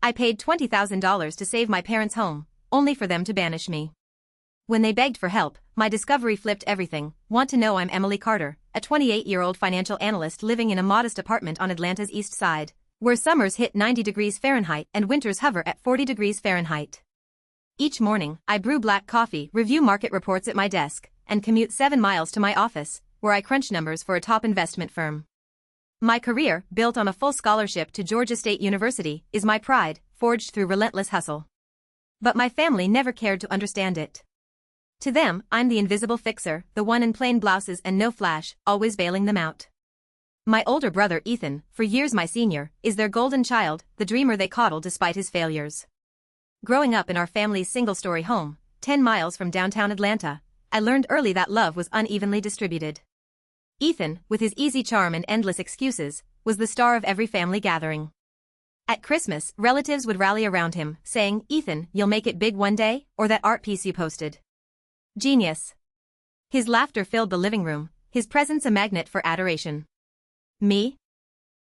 I paid $20,000 to save my parents' home, only for them to banish me. When they begged for help, my discovery flipped everything. Want to know? I'm Emily Carter, a 28-year-old financial analyst living in a modest apartment on Atlanta's east side, where summers hit 90 degrees Fahrenheit and winters hover at 40 degrees Fahrenheit. Each morning, I brew black coffee, review market reports at my desk, and commute 7 miles to my office, where I crunch numbers for a top investment firm. My career, built on a full scholarship to Georgia State University, is my pride, forged through relentless hustle. But my family never cared to understand it. To them, I'm the invisible fixer, the one in plain blouses and no flash, always bailing them out. My older brother Ethan, for years my senior, is their golden child, the dreamer they coddle despite his failures. Growing up in our family's single-story home, 10 miles from downtown Atlanta, I learned early that love was unevenly distributed. Ethan, with his easy charm and endless excuses, was the star of every family gathering. At Christmas, relatives would rally around him, saying, "Ethan, you'll make it big one day, or that art piece you posted." Genius. His laughter filled the living room, his presence a magnet for adoration. Me?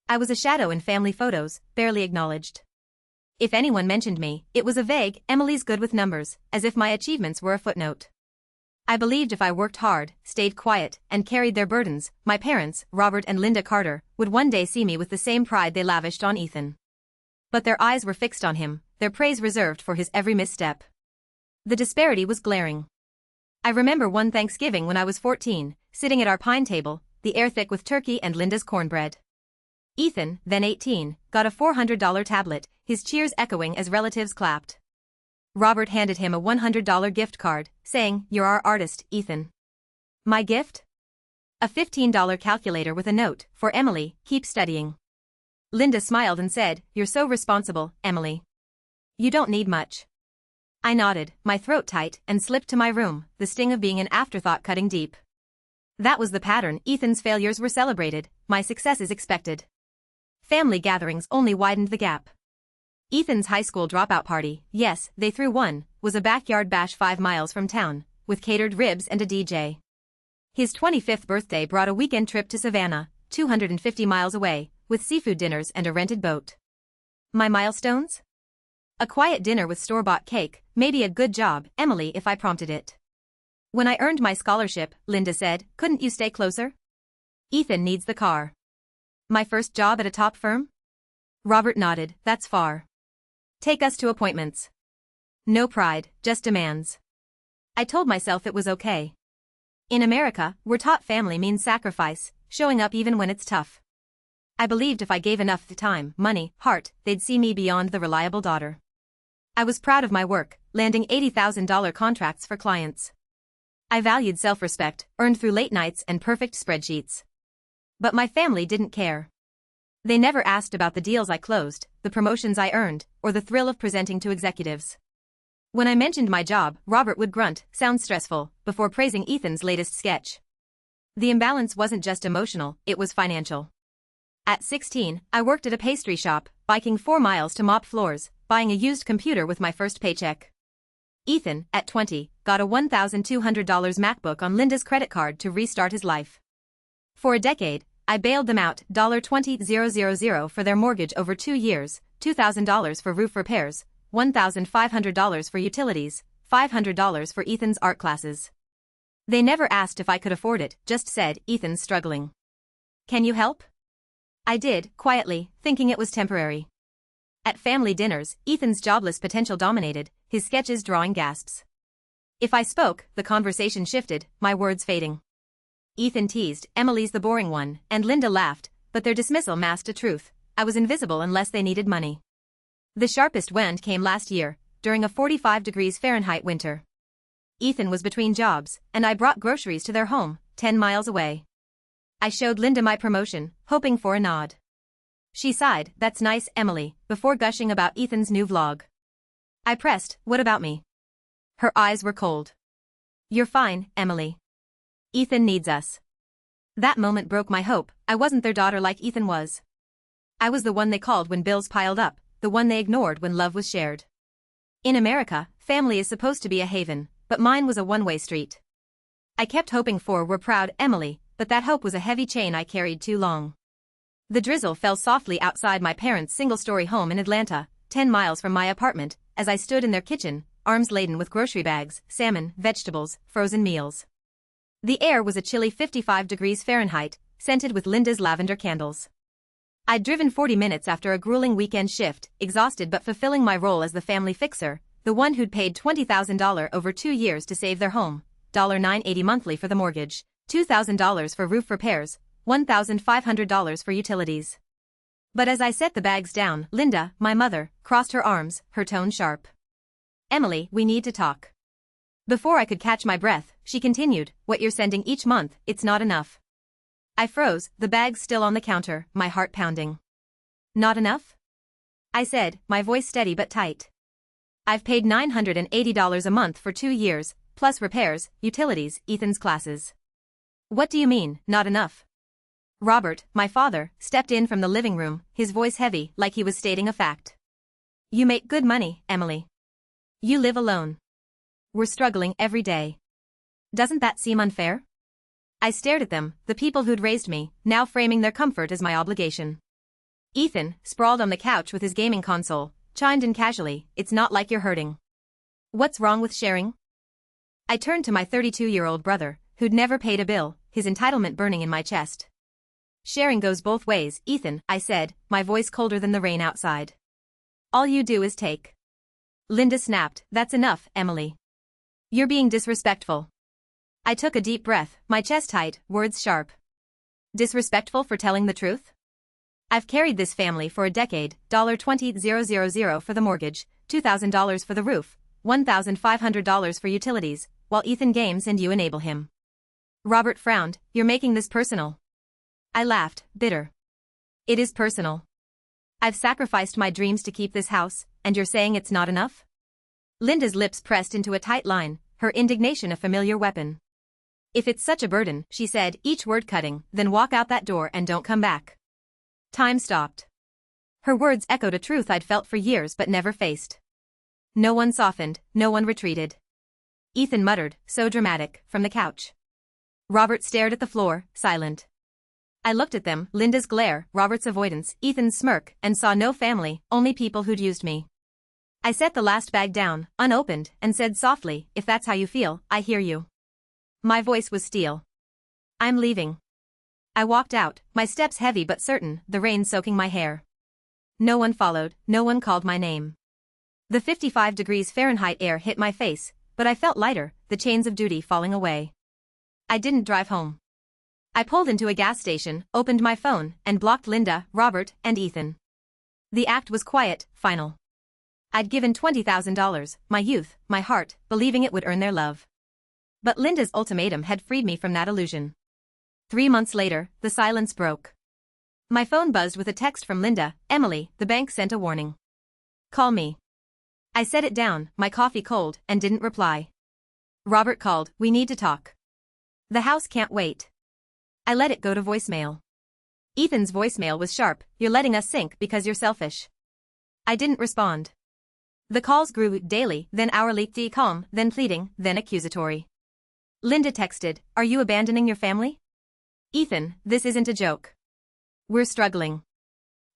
I was a shadow in family photos, barely acknowledged. If anyone mentioned me, it was a vague, "Emily's good with numbers," as if my achievements were a footnote. I believed if I worked hard, stayed quiet, and carried their burdens, my parents, Robert and Linda Carter, would one day see me with the same pride they lavished on Ethan. But their eyes were fixed on him, their praise reserved for his every misstep. The disparity was glaring. I remember one Thanksgiving when I was 14, sitting at our pine table, the air thick with turkey and Linda's cornbread. Ethan, then 18, got a $400 tablet, his cheers echoing as relatives clapped. Robert handed him a $100 gift card, saying, "You're our artist, Ethan." My gift? A $15 calculator with a note, "For Emily, keep studying." Linda smiled and said, "You're so responsible, Emily. You don't need much." I nodded, my throat tight, and slipped to my room, the sting of being an afterthought cutting deep. That was the pattern. Ethan's failures were celebrated, my successes expected. Family gatherings only widened the gap. Ethan's high school dropout party, yes, they threw one, was a backyard bash 5 miles from town, with catered ribs and a DJ. His 25th birthday brought a weekend trip to Savannah, 250 miles away, with seafood dinners and a rented boat. My milestones? A quiet dinner with store-bought cake, maybe a good job, Emily, if I prompted it. When I earned my scholarship, Linda said, "Couldn't you stay closer?" Ethan needs the car. My first job at a top firm? Robert nodded, "That's far. Take us to appointments." No pride, just demands. I told myself it was okay. In America, we're taught family means sacrifice, showing up even when it's tough. I believed if I gave enough time, money, heart, they'd see me beyond the reliable daughter. I was proud of my work, landing $80,000 contracts for clients. I valued self-respect, earned through late nights and perfect spreadsheets. But my family didn't care. They never asked about the deals I closed, the promotions I earned, or the thrill of presenting to executives. When I mentioned my job, Robert would grunt, "Sounds stressful," before praising Ethan's latest sketch. The imbalance wasn't just emotional, it was financial. At 16, I worked at a pastry shop, biking 4 miles to mop floors, buying a used computer with my first paycheck. Ethan, at 20, got a $1,200 MacBook on Linda's credit card to restart his life. For a decade, I bailed them out $20,000 for their mortgage over 2 years, $2,000 for roof repairs, $1,500 for utilities, $500 for Ethan's art classes. They never asked if I could afford it, just said, "Ethan's struggling. Can you help?" I did, quietly, thinking it was temporary. At family dinners, Ethan's jobless potential dominated, his sketches drawing gasps. If I spoke, the conversation shifted, my words fading. Ethan teased, "Emily's the boring one," and Linda laughed, but their dismissal masked a truth. I was invisible unless they needed money. The sharpest wind came last year, during a 45 degrees Fahrenheit winter. Ethan was between jobs, and I brought groceries to their home, 10 miles away. I showed Linda my promotion, hoping for a nod. She sighed, "That's nice, Emily," before gushing about Ethan's new vlog. I pressed, "What about me?" Her eyes were cold. "You're fine, Emily. Ethan needs us." That moment broke my hope. I wasn't their daughter like Ethan was. I was the one they called when bills piled up, the one they ignored when love was shared. In America, family is supposed to be a haven, but mine was a one-way street. I kept hoping for "We're proud, Emily," but that hope was a heavy chain I carried too long. The drizzle fell softly outside my parents' single-story home in Atlanta, 10 miles from my apartment, as I stood in their kitchen, arms laden with grocery bags, salmon, vegetables, frozen meals. The air was a chilly 55 degrees Fahrenheit, scented with Linda's lavender candles. I'd driven 40 minutes after a grueling weekend shift, exhausted but fulfilling my role as the family fixer, the one who'd paid $20,000 over 2 years to save their home, $980 monthly for the mortgage, $2,000 for roof repairs, $1,500 for utilities. But as I set the bags down, Linda, my mother, crossed her arms, her tone sharp. "Emily, we need to talk." Before I could catch my breath, she continued, "What you're sending each month, it's not enough." I froze, the bags still on the counter, my heart pounding. "Not enough?" I said, my voice steady but tight. "I've paid $980 a month for 2 years, plus repairs, utilities, Ethan's classes." "What do you mean, not enough?" Robert, my father, stepped in from the living room, his voice heavy, like he was stating a fact. "You make good money, Emily. You live alone. We're struggling every day. Doesn't that seem unfair?" I stared at them, the people who'd raised me, now framing their comfort as my obligation. Ethan, sprawled on the couch with his gaming console, chimed in casually, "It's not like you're hurting. What's wrong with sharing?" I turned to my 32-year-old brother, who'd never paid a bill, his entitlement burning in my chest. "Sharing goes both ways, Ethan," I said, my voice colder than the rain outside. "All you do is take." Linda snapped, "That's enough, Emily. You're being disrespectful." I took a deep breath, my chest tight, words sharp. "Disrespectful for telling the truth? I've carried this family for a decade, $20,000 for the mortgage, $2,000 for the roof, $1,500 for utilities, while Ethan games and you enable him." Robert frowned, "You're making this personal." I laughed, bitter. "It is personal. I've sacrificed my dreams to keep this house, and you're saying it's not enough?" Linda's lips pressed into a tight line, her indignation a familiar weapon. "If it's such a burden," she said, each word cutting, "then walk out that door and don't come back." Time stopped. Her words echoed a truth I'd felt for years but never faced. No one softened, no one retreated. Ethan muttered, "So dramatic," from the couch. Robert stared at the floor, silent. I looked at them, Linda's glare, Robert's avoidance, Ethan's smirk, and saw no family, only people who'd used me. I set the last bag down, unopened, and said softly, "If that's how you feel, I hear you." My voice was steel. "I'm leaving." I walked out, my steps heavy but certain, the rain soaking my hair. No one followed, no one called my name. The 55 degrees Fahrenheit air hit my face, but I felt lighter, the chains of duty falling away. I didn't drive home. I pulled into a gas station, opened my phone, and blocked Linda, Robert, and Ethan. The act was quiet, final. I'd given $20,000, my youth, my heart, believing it would earn their love. But Linda's ultimatum had freed me from that illusion. 3 months later, the silence broke. My phone buzzed with a text from Linda, "Emily, the bank sent a warning. Call me." I set it down, my coffee cold, and didn't reply. Robert called, "We need to talk. The house can't wait." I let it go to voicemail. Ethan's voicemail was sharp, "You're letting us sink because you're selfish." I didn't respond. The calls grew daily, then hourly, calm, then pleading, then accusatory. Linda texted, "Are you abandoning your family?" "Ethan, this isn't a joke. We're struggling."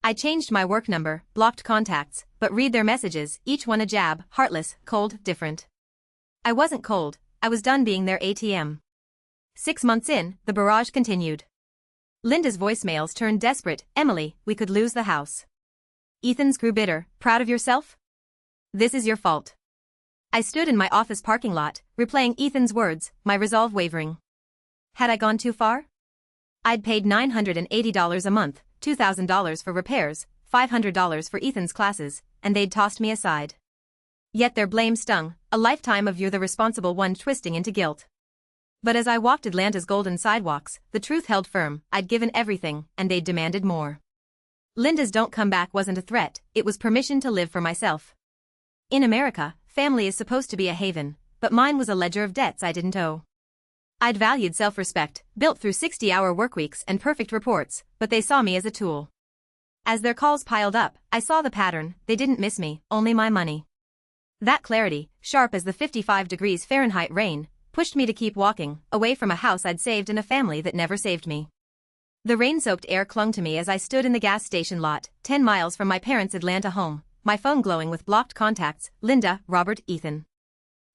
I changed my work number, blocked contacts, but read their messages, each one a jab, heartless, cold, different. I wasn't cold, I was done being their ATM. 6 months in, the barrage continued. Linda's voicemails turned desperate, "Emily, we could lose the house." Ethan's grew bitter, "Proud of yourself? This is your fault." I stood in my office parking lot, replaying Ethan's words, my resolve wavering. Had I gone too far? I'd paid $980 a month, $2,000 for repairs, $500 for Ethan's classes, and they'd tossed me aside. Yet their blame stung, a lifetime of "you're the responsible one" twisting into guilt. But as I walked Atlanta's golden sidewalks, the truth held firm, I'd given everything, and they'd demanded more. Linda's "don't come back" wasn't a threat, it was permission to live for myself. In America, family is supposed to be a haven, but mine was a ledger of debts I didn't owe. I'd valued self-respect, built through 60-hour workweeks and perfect reports, but they saw me as a tool. As their calls piled up, I saw the pattern, they didn't miss me, only my money. That clarity, sharp as the 55 degrees Fahrenheit rain, pushed me to keep walking, away from a house I'd saved and a family that never saved me. The rain-soaked air clung to me as I stood in the gas station lot, 10 miles from my parents' Atlanta home, my phone glowing with blocked contacts, Linda, Robert, Ethan.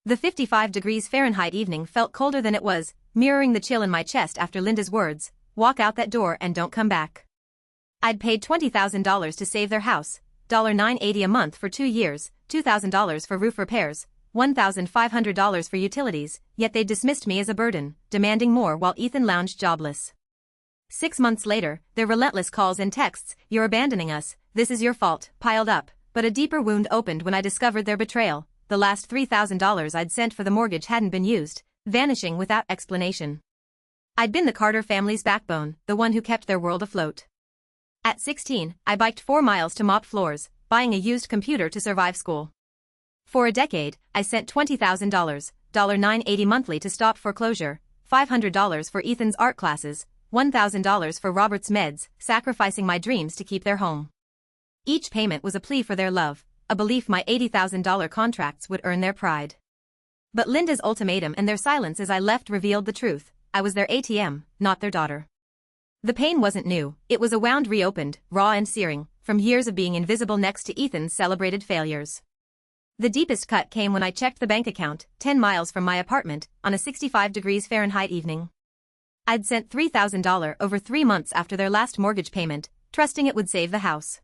The 55 degrees Fahrenheit evening felt colder than it was, mirroring the chill in my chest after Linda's words, "Walk out that door and don't come back." I'd paid $20,000 to save their house, $980 a month for 2 years, $2,000 for roof repairs, $1,500 for utilities, yet they dismissed me as a burden, demanding more while Ethan lounged jobless. 6 months later, their relentless calls and texts, "You're abandoning us, this is your fault," piled up, but a deeper wound opened when I discovered their betrayal. The last $3,000 I'd sent for the mortgage hadn't been used, vanishing without explanation. I'd been the Carter family's backbone, the one who kept their world afloat. At 16, I biked 4 miles to mop floors, buying a used computer to survive school. For a decade, I sent $20,000, $980 monthly to stop foreclosure, $500 for Ethan's art classes, $1,000 for Robert's meds, sacrificing my dreams to keep their home. Each payment was a plea for their love, a belief my $80,000 contracts would earn their pride. But Linda's ultimatum and their silence as I left revealed the truth. I was their ATM, not their daughter. The pain wasn't new, it was a wound reopened, raw and searing, from years of being invisible next to Ethan's celebrated failures. The deepest cut came when I checked the bank account, 10 miles from my apartment, on a 65 degrees Fahrenheit evening. I'd sent $3,000 over 3 months after their last mortgage payment, trusting it would save the house.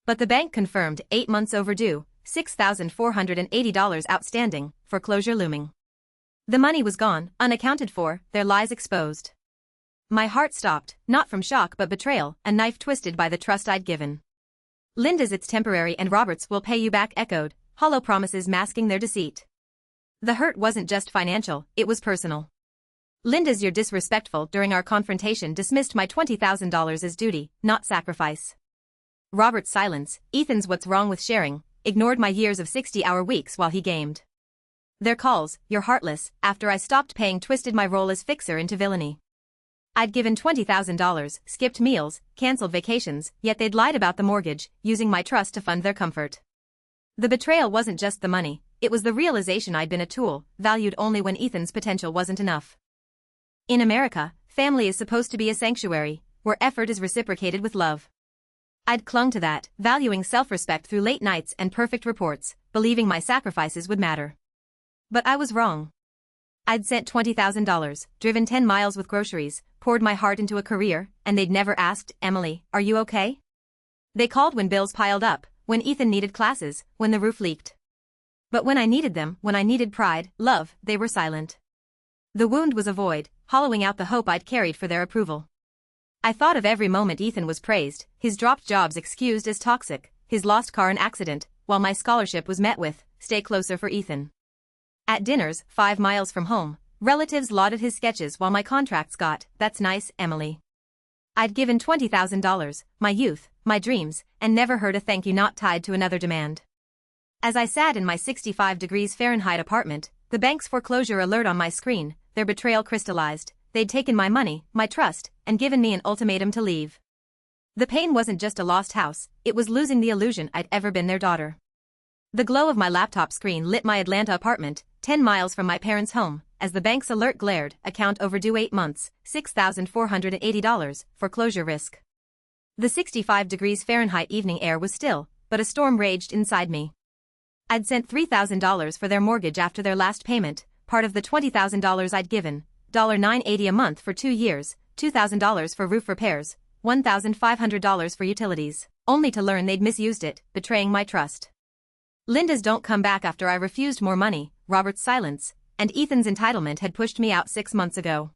But the bank confirmed 8 months overdue, $6,480 outstanding, foreclosure looming. The money was gone, unaccounted for, their lies exposed. My heart stopped, not from shock but betrayal, a knife twisted by the trust I'd given. Linda's "It's temporary and Robert's "Will pay you back" echoed, hollow promises masking their deceit. The hurt wasn't just financial, it was personal. Linda's "You're disrespectful" during our confrontation dismissed my $20,000 as duty, not sacrifice. Robert's silence, Ethan's "What's wrong with sharing," ignored my years of 60-hour weeks while he gamed. Their calls, "You're heartless," after I stopped paying twisted my role as fixer into villainy. I'd given $20,000, skipped meals, canceled vacations, yet they'd lied about the mortgage, using my trust to fund their comfort. The betrayal wasn't just the money, it was the realization I'd been a tool, valued only when Ethan's potential wasn't enough. In America, family is supposed to be a sanctuary, where effort is reciprocated with love. I'd clung to that, valuing self-respect through late nights and perfect reports, believing my sacrifices would matter. But I was wrong. I'd sent $20,000, driven 10 miles with groceries, poured my heart into a career, and they'd never asked, "Emily, are you okay?" They called when bills piled up, when Ethan needed classes, when the roof leaked. But when I needed them, when I needed pride, love, they were silent. The wound was a void, hollowing out the hope I'd carried for their approval. I thought of every moment Ethan was praised, his dropped jobs excused as toxic, his lost car an accident, while my scholarship was met with, "Stay closer for Ethan." At dinners, 5 miles from home, relatives lauded his sketches while my contracts got, "That's nice, Emily." I'd given $20,000, my youth, my dreams, and never heard a thank you not tied to another demand. As I sat in my 65 degrees Fahrenheit apartment, the bank's foreclosure alert on my screen, their betrayal crystallized. They'd taken my money, my trust, and given me an ultimatum to leave. The pain wasn't just a lost house, it was losing the illusion I'd ever been their daughter. The glow of my laptop screen lit my Atlanta apartment, 10 miles from my parents' home, as the bank's alert glared, account overdue 8 months, $6,480, foreclosure risk. The 65 degrees Fahrenheit evening air was still, but a storm raged inside me. I'd sent $3,000 for their mortgage after their last payment, part of the $20,000 I'd given, $980 a month for 2 years, $2,000 for roof repairs, $1,500 for utilities, only to learn they'd misused it, betraying my trust. Linda's "Don't come back" after I refused more money, Robert's silence, and Ethan's entitlement had pushed me out 6 months ago.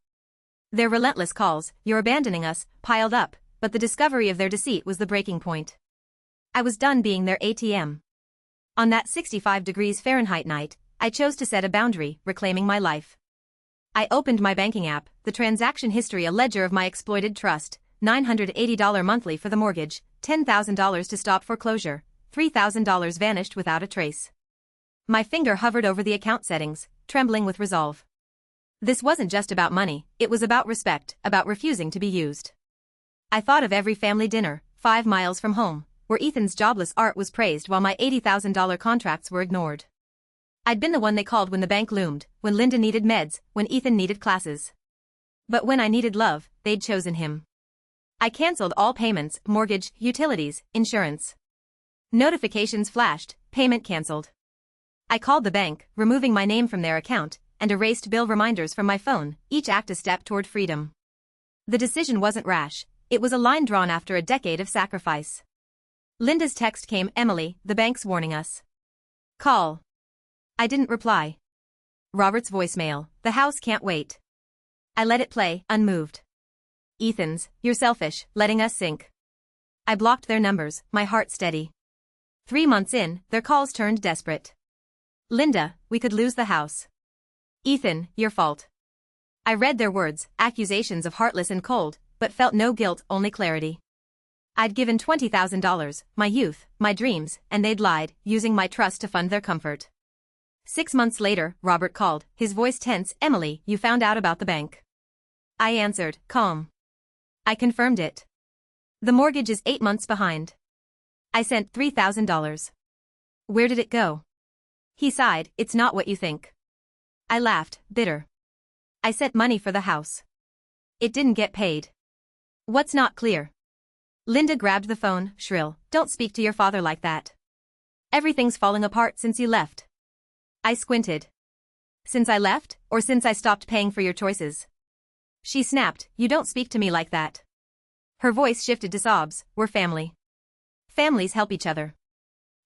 Their relentless calls, "You're abandoning us," piled up, but the discovery of their deceit was the breaking point. I was done being their ATM. On that 65 degrees Fahrenheit night, I chose to set a boundary, reclaiming my life. I opened my banking app, the transaction history a ledger of my exploited trust, $980 monthly for the mortgage, $10,000 to stop foreclosure, $3,000 vanished without a trace. My finger hovered over the account settings, trembling with resolve. This wasn't just about money, it was about respect, about refusing to be used. I thought of every family dinner, 5 miles from home, where Ethan's jobless art was praised while my $80,000 contracts were ignored. I'd been the one they called when the bank loomed, when Linda needed meds, when Ethan needed classes. But when I needed love, they'd chosen him. I canceled all payments, mortgage, utilities, insurance. Notifications flashed, payment cancelled. I called the bank, removing my name from their account, and erased bill reminders from my phone, each act a step toward freedom. The decision wasn't rash, it was a line drawn after a decade of sacrifice. Linda's text came, "Emily, the bank's warning us. Call." I didn't reply. Robert's voicemail, "The house can't wait." I let it play, unmoved. Ethan's, "You're selfish, letting us sink." I blocked their numbers, my heart steady. 3 months in, their calls turned desperate. "Linda, we could lose the house." "Ethan, your fault." I read their words, accusations of heartless and cold, but felt no guilt, only clarity. I'd given $20,000, my youth, my dreams, and they'd lied, using my trust to fund their comfort. 6 months later, Robert called, his voice tense, "Emily, you found out about the bank." I answered, calm. I confirmed it. "The mortgage is 8 months behind." I sent $3,000. "Where did it go?" He sighed, "It's not what you think." I laughed, bitter. "I sent money for the house. It didn't get paid." "What's not clear?" Linda grabbed the phone, shrill, "Don't speak to your father like that. Everything's falling apart since you left." I squinted. "Since I left, or since I stopped paying for your choices?" She snapped, "You don't speak to me like that." Her voice shifted to sobs, "We're family. Families help each other."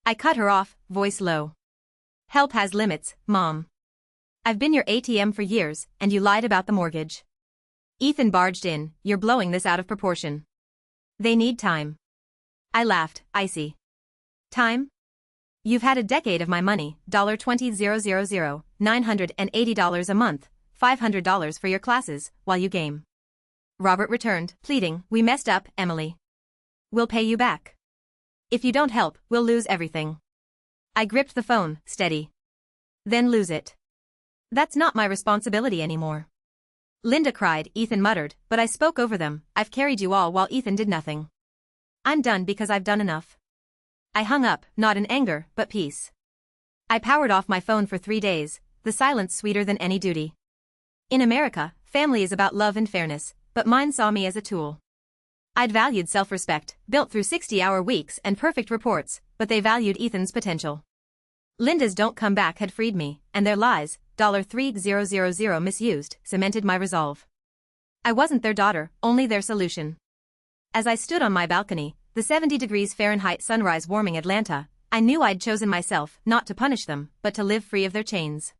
I cut her off, voice low. "Help has limits, Mom. I've been your ATM for years, and you lied about the mortgage." Ethan barged in, "You're blowing this out of proportion. They need time." I laughed, icy. "Time? You've had a decade of my money, $20,000, $980 a month, $500 for your classes, while you game." Robert returned, pleading, "We messed up, Emily. We'll pay you back. If you don't help, we'll lose everything." I gripped the phone, steady. "Then lose it. That's not my responsibility anymore." Linda cried, Ethan muttered, "But I spoke over them, I've carried you all while Ethan did nothing. I'm done because I've done enough." I hung up, not in anger, but peace. I powered off my phone for 3 days, the silence sweeter than any duty. In America, family is about love and fairness, but mine saw me as a tool. I'd valued self-respect, built through 60-hour weeks and perfect reports, but they valued Ethan's potential. Linda's "don't come back" had freed me, and their lies, $3,000 misused, cemented my resolve. I wasn't their daughter, only their solution. As I stood on my balcony, the 70 degrees Fahrenheit sunrise warming Atlanta, I knew I'd chosen myself, not to punish them, but to live free of their chains.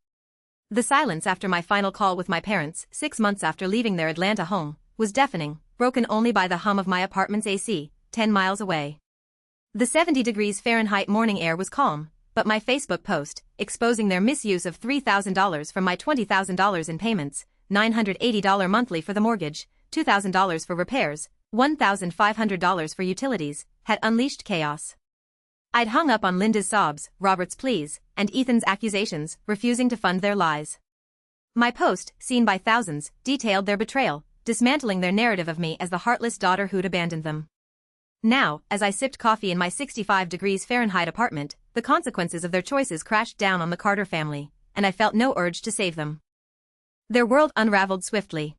The silence after my final call with my parents, 6 months after leaving their Atlanta home, was deafening, broken only by the hum of my apartment's AC, 10 miles away. The 70 degrees Fahrenheit morning air was calm, but my Facebook post, exposing their misuse of $3,000 from my $20,000 in payments, $980 monthly for the mortgage, $2,000 for repairs, $1,500 for utilities, had unleashed chaos. I'd hung up on Linda's sobs, Robert's pleas, and Ethan's accusations, refusing to fund their lies. My post, seen by thousands, detailed their betrayal, dismantling their narrative of me as the heartless daughter who'd abandoned them. Now, as I sipped coffee in my 65 degrees Fahrenheit apartment, the consequences of their choices crashed down on the Carter family, and I felt no urge to save them. Their world unraveled swiftly.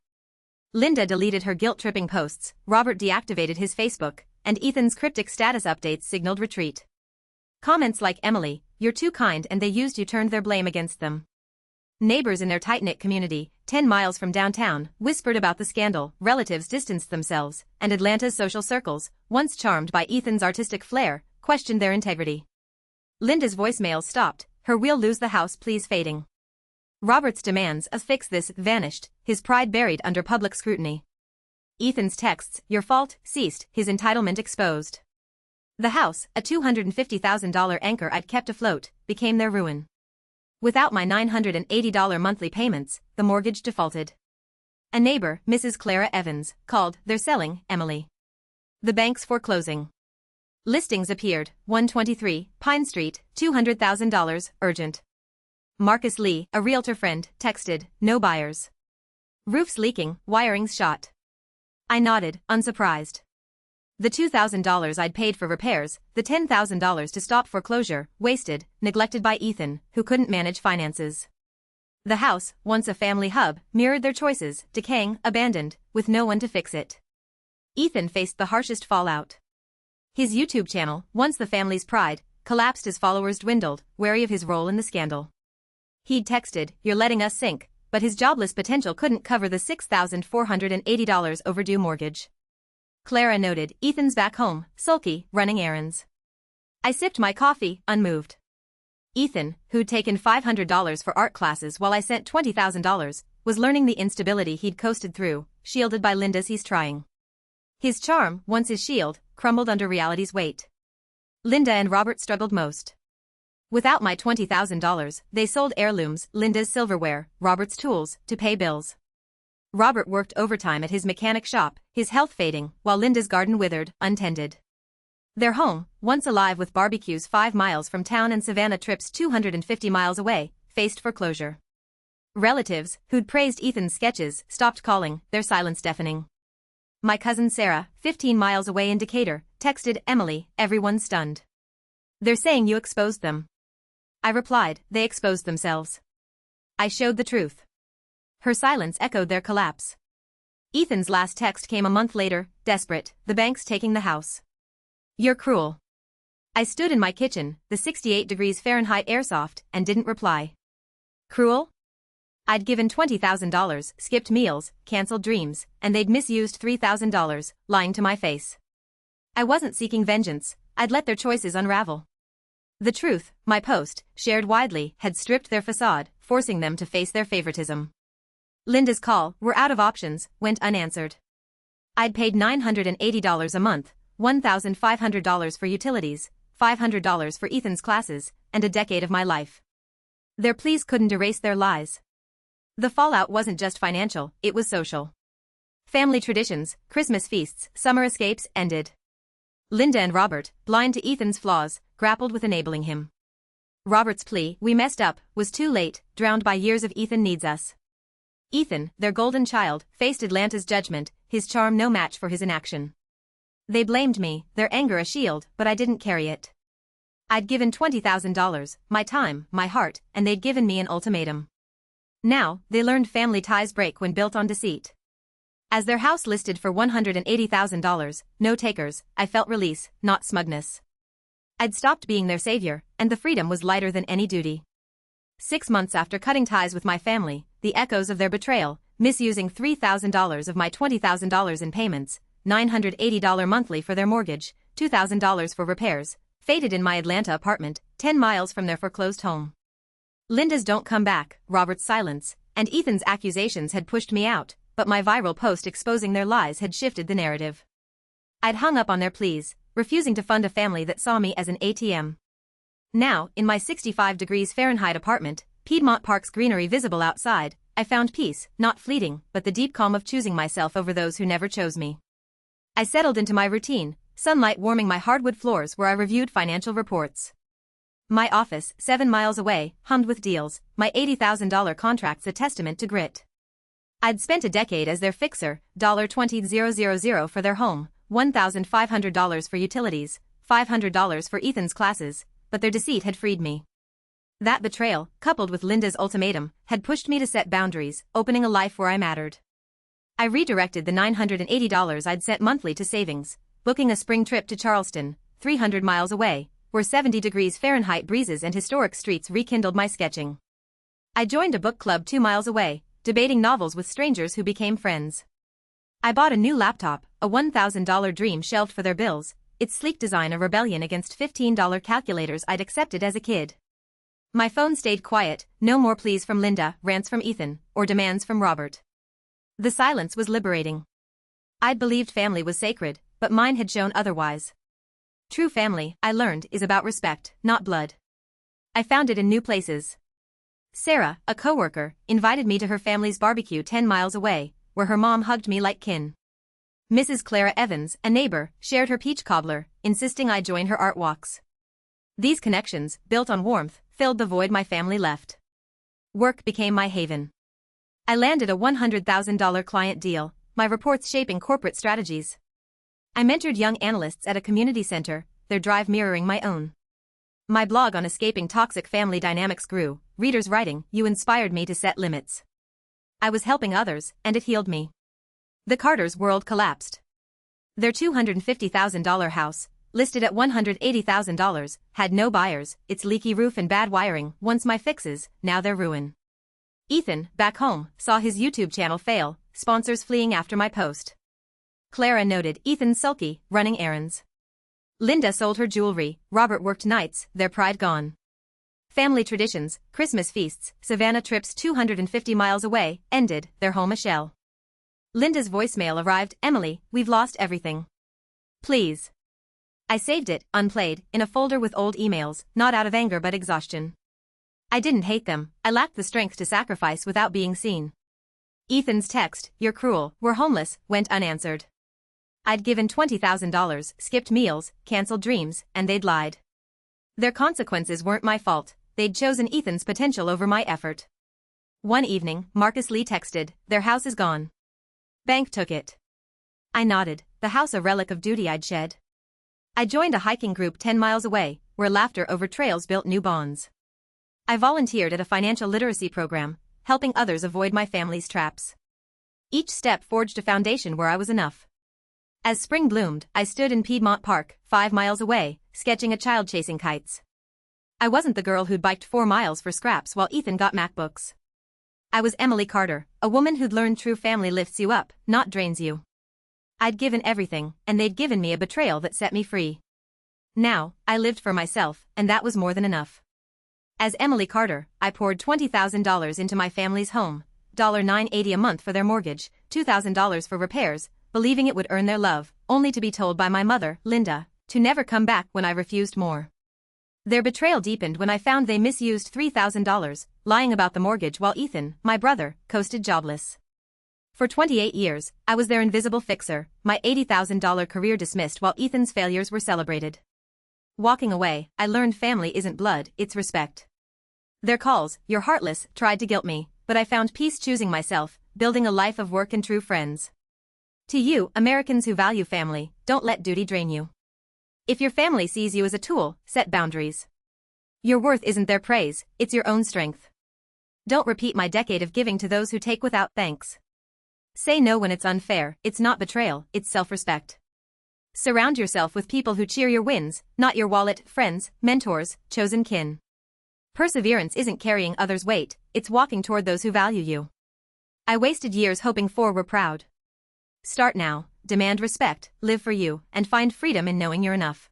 Linda deleted her guilt-tripping posts, Robert deactivated his Facebook, and Ethan's cryptic status updates signaled retreat. Comments like, "Emily, you're too kind," and "they used you" turned their blame against them. Neighbors in their tight-knit community, 10 miles from downtown, whispered about the scandal, relatives distanced themselves, and Atlanta's social circles, once charmed by Ethan's artistic flair, questioned their integrity. Linda's voicemails stopped, her "we'll lose the house" pleas fading. Robert's demands of "fix this" vanished, his pride buried under public scrutiny. Ethan's texts, "your fault," ceased, his entitlement exposed. The house, a $250,000 anchor I'd kept afloat, became their ruin. Without my $980 monthly payments, the mortgage defaulted. A neighbor, Mrs. Clara Evans, called, "They're selling, Emily. The bank's foreclosing." Listings appeared, 123, Pine Street, $200,000, urgent. Marcus Lee, a realtor friend, texted, "No buyers. Roofs leaking, wiring's shot." I nodded, unsurprised. The $2,000 I'd paid for repairs, the $10,000 to stop foreclosure, wasted, neglected by Ethan, who couldn't manage finances. The house, once a family hub, mirrored their choices, decaying, abandoned, with no one to fix it. Ethan faced the harshest fallout. His YouTube channel, once the family's pride, collapsed as followers dwindled, wary of his role in the scandal. He'd texted, "You're letting us sink," but his jobless potential couldn't cover the $6,480 overdue mortgage. Clara noted, "Ethan's back home, sulky, running errands." I sipped my coffee, unmoved. Ethan, who'd taken $500 for art classes while I sent $20,000, was learning the instability he'd coasted through, shielded by Linda's "he's trying." His charm, once his shield, crumbled under reality's weight. Linda and Robert struggled most. Without my $20,000, they sold heirlooms, Linda's silverware, Robert's tools, to pay bills. Robert worked overtime at his mechanic shop, his health fading, while Linda's garden withered, untended. Their home, once alive with barbecues 5 miles from town and Savannah trips 250 miles away, faced foreclosure. Relatives, who'd praised Ethan's sketches, stopped calling, their silence deafening. My cousin Sarah, 15 miles away in Decatur, texted, "Emily, everyone's stunned. They're saying you exposed them." I replied, "They exposed themselves. I showed the truth." Her silence echoed their collapse. Ethan's last text came a month later, desperate, "The bank's taking the house. You're cruel." I stood in my kitchen, the 68 degrees Fahrenheit airsoft, and didn't reply. Cruel? I'd given $20,000, skipped meals, canceled dreams, and they'd misused $3,000, lying to my face. I wasn't seeking vengeance, I'd let their choices unravel. The truth, my post, shared widely, had stripped their facade, forcing them to face their favoritism. Linda's call, "We're out of options," went unanswered. I'd paid $980 a month, $1,500 for utilities, $500 for Ethan's classes, and a decade of my life. Their pleas couldn't erase their lies. The fallout wasn't just financial, it was social. Family traditions, Christmas feasts, summer escapes ended. Linda and Robert, blind to Ethan's flaws, grappled with enabling him. Robert's plea, "We messed up," was too late, drowned by years of "Ethan needs us." Ethan, their golden child, faced Atlanta's judgment, his charm no match for his inaction. They blamed me, their anger a shield, but I didn't carry it. I'd given $20,000, my time, my heart, and they'd given me an ultimatum. Now, they learned family ties break when built on deceit. As their house listed for $180,000, no takers, I felt release, not smugness. I'd stopped being their savior, and the freedom was lighter than any duty. 6 months after cutting ties with my family, the echoes of their betrayal, misusing $3,000 of my $20,000 in payments, $980 monthly for their mortgage, $2,000 for repairs, faded in my Atlanta apartment, 10 miles from their foreclosed home. Linda's "don't come back," Robert's silence, and Ethan's accusations had pushed me out, but my viral post exposing their lies had shifted the narrative. I'd hung up on their pleas, refusing to fund a family that saw me as an ATM. Now, in my 65 degrees Fahrenheit apartment, Piedmont Park's greenery visible outside, I found peace, not fleeting, but the deep calm of choosing myself over those who never chose me. I settled into my routine, sunlight warming my hardwood floors where I reviewed financial reports. My office, 7 miles away, hummed with deals, my $80,000 contracts a testament to grit. I'd spent a decade as their fixer, $20,000 for their home, $1,500 for utilities, $500 for Ethan's classes, but their deceit had freed me. That betrayal, coupled with Linda's ultimatum, had pushed me to set boundaries, opening a life where I mattered. I redirected the $980 I'd sent monthly to savings, booking a spring trip to Charleston, 300 miles away, where 70 degrees Fahrenheit breezes and historic streets rekindled my sketching. I joined a book club 2 miles away, debating novels with strangers who became friends. I bought a new laptop, a $1,000 dream shelved for their bills, its sleek design a rebellion against $15 calculators I'd accepted as a kid. My phone stayed quiet, no more pleas from Linda, rants from Ethan, or demands from Robert. The silence was liberating. I'd believed family was sacred, but mine had shown otherwise. True family, I learned, is about respect, not blood. I found it in new places. Sarah, a coworker, invited me to her family's barbecue 10 miles away, where her mom hugged me like kin. Mrs. Clara Evans, a neighbor, shared her peach cobbler, insisting I join her art walks. These connections, built on warmth, filled the void my family left. Work became my haven. I landed a $100,000 client deal, my reports shaping corporate strategies. I mentored young analysts at a community center, their drive mirroring my own. My blog on escaping toxic family dynamics grew, readers writing, "You inspired me to set limits." I was helping others, and it healed me. The Carters' world collapsed. Their $250,000 house, Listed at $180,000, had no buyers, its leaky roof and bad wiring, once my fixes, now their ruin. Ethan, back home, saw his YouTube channel fail, sponsors fleeing after my post. Clara noted Ethan's sulky, running errands. Linda sold her jewelry, Robert worked nights, their pride gone. Family traditions, Christmas feasts, Savannah trips 250 miles away, ended, their home a shell. Linda's voicemail arrived, Emily, we've lost everything. Please. I saved it, unplayed, in a folder with old emails, not out of anger but exhaustion. I didn't hate them, I lacked the strength to sacrifice without being seen. Ethan's text, you're cruel, we're homeless, went unanswered. I'd given $20,000, skipped meals, cancelled dreams, and they'd lied. Their consequences weren't my fault, they'd chosen Ethan's potential over my effort. One evening, Marcus Lee texted, their house is gone. Bank took it. I nodded, the house a relic of duty I'd shed. I joined a hiking group 10 miles away, where laughter over trails built new bonds. I volunteered at a financial literacy program, helping others avoid my family's traps. Each step forged a foundation where I was enough. As spring bloomed, I stood in Piedmont Park, 5 miles away, sketching a child chasing kites. I wasn't the girl who'd biked 4 miles for scraps while Ethan got MacBooks. I was Emily Carter, a woman who'd learned true family lifts you up, not drains you. I'd given everything, and they'd given me a betrayal that set me free. Now, I lived for myself, and that was more than enough. As Emily Carter, I poured $20,000 into my family's home, $980 a month for their mortgage, $2,000 for repairs, believing it would earn their love, only to be told by my mother, Linda, to never come back when I refused more. Their betrayal deepened when I found they misused $3,000, lying about the mortgage while Ethan, my brother, coasted jobless. For 28 years, I was their invisible fixer, my $80,000 career dismissed while Ethan's failures were celebrated. Walking away, I learned family isn't blood, it's respect. Their calls, you're heartless, tried to guilt me, but I found peace choosing myself, building a life of work and true friends. To you, Americans who value family, don't let duty drain you. If your family sees you as a tool, set boundaries. Your worth isn't their praise, it's your own strength. Don't repeat my decade of giving to those who take without thanks. Say no when it's unfair, it's not betrayal, it's self-respect. Surround yourself with people who cheer your wins, not your wallet, friends, mentors, chosen kin. Perseverance isn't carrying others' weight, it's walking toward those who value you. I wasted years hoping for were proud. Start now, demand respect, live for you, and find freedom in knowing you're enough.